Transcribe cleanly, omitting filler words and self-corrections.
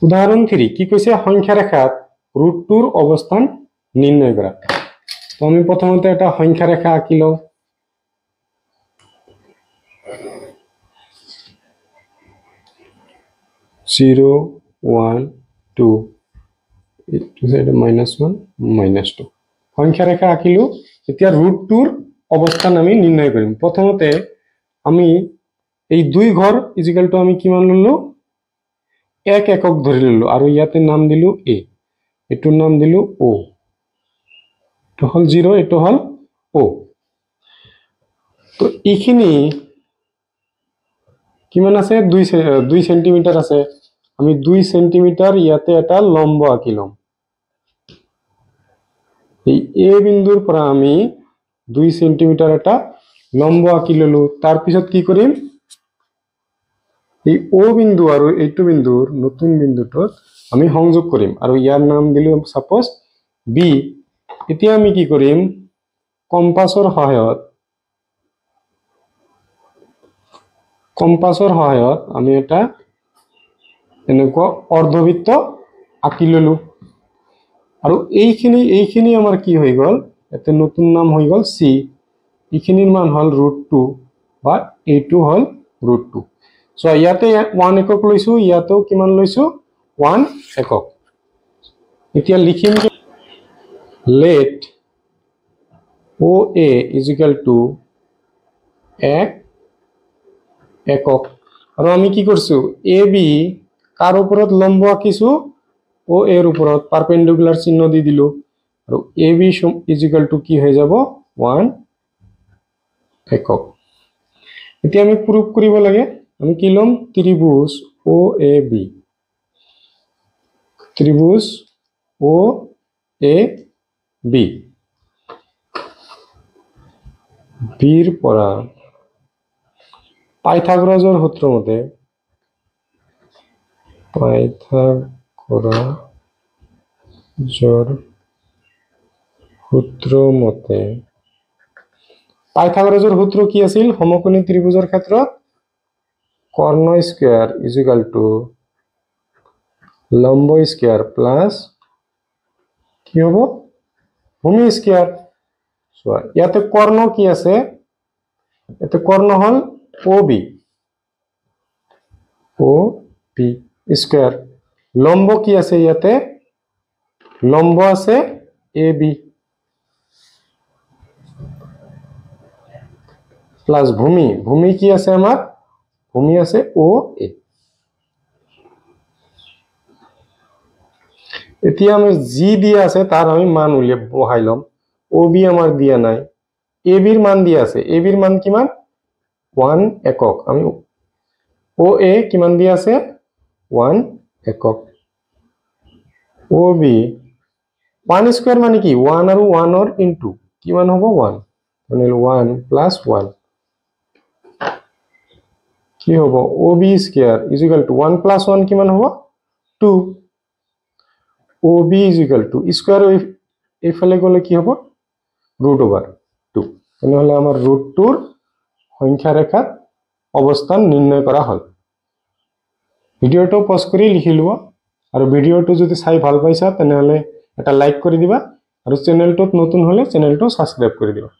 উদাহরণ 3 কি কইছে সংখ্যা রেখাত √2 অবস্থান নির্ণয় করা। তো আমি প্রথমত একটা সংখ্যা রেখা আঁকিলো। জিরো 1 2 -1 -2 সংখ্যা রেখা আঁকিলো। এতিয়া √2 অবস্থান আমি নির্ণয় কৰিম। প্ৰথমতে আমি এই দুই ঘৰ ইজিক্যাল টু আমি কিমান ললো 1 একক ধৰি ললো আৰু ইয়াতে নাম দিলো a, এটোৰ নাম দিলো o, এটো হল 0, এটো হল o। তো এইখিনি কিমান আছে 2 সেন্টিমিটার আছে। আমি 2 সেন্টিমিটার ইয়াতে এটা লম্ব আঁকিলাম। এই a বিন্দুৰ পৰা আমি 2 সেন্টিমিটাৰ এটা লম্ব আঁকি ললো। তাৰ পিছত কি কৰিম এই o বিন্দু আৰু এইটো বিন্দুৰ নতুন বিন্দুটোত আমি সংযোগ কৰিম আৰু ইয়াৰ নাম দিলো সাপোজ b। এতিয়া আমি কি কৰিম কম্পাসৰ সহায়ত আমি এটা এনেকুৱা অৰ্ধবৃত্ত আঁকি ললো আৰু এইখিনি আমাৰ কি হৈ গল এতে নতুন নাম হৈ গল c। এইখিনিৰ মান হল √2 বা এইটো হল √2। সো ইয়াতে 1 একক লৈছো, ইয়াতেও কিমান লৈছো 1 একক। এতিয়া লিখিম যে let OA = 1 একক। আৰু আমি কি কৰছো AB কাৰ উপৰত লম্ব আঁকিছো OA এৰ উপৰত পাৰপেন্ডিকুলাৰ চিহ্ন দি দিলো আৰু AB = কি হৈ যাব 1 একক। এতিয়া আমি প্ৰুফ কৰিব লাগে। আমি কি লম ত্ৰিভুজ OAB, ত্ৰিভুজ OAB বিৰ পৰা পাইথাগোৰাছৰ সূত্ৰ মতে পাইথাগোৰাছৰ সূত্ৰ কি আছিল সমকোণী ত্ৰিভুজৰ ক্ষেত্ৰত কর্ণ স্কয়ার = লম্ব স্কয়ার প্লাস কি হবে ভূমি স্কয়ার। ইয়াতে কর্ণ কি আছে এতে কর্ণ হল OB স্কয়ার। লম্ব কি আছে ইয়াতে লম্ব আছে AB প্লাস ভূমি কি আছে আমার ভূমি আছে OA। এতিয়া আমি জি দিয়া আছে তার আমি মান উলিয়ে বহাই লম। OB আমার দিয়া নাই, AB এর মান দিয়া আছে। AB এর মান কিমান 1 একক। আমি OA কিমান দিয়া আছে 1 একক। OB 1 স্কয়ার মানে কি 1 আৰু 1 এর ইনটু কিমান হ'ব 1 মানে 1 + 1 কি হ'ব OB স্কয়ার = 1 + 1 কিমান হ'ব 2। OB = স্কয়ার এইফালে গলে কি হ'ব √2। তেনেহলে আমাৰ √2 সংখ্যা ৰেখাত অবস্থান নিৰ্ণয় কৰা হল। ভিডিওটো পজ কৰি লিখি লোৱা আৰু ভিডিওটো যদি চাই ভাল পাইছা তেনেহলে এটা লাইক কৰি দিবা আৰু চেনেলটোত নতুন হলে চেনেলটো সাবস্ক্ৰাইব কৰি দিবা।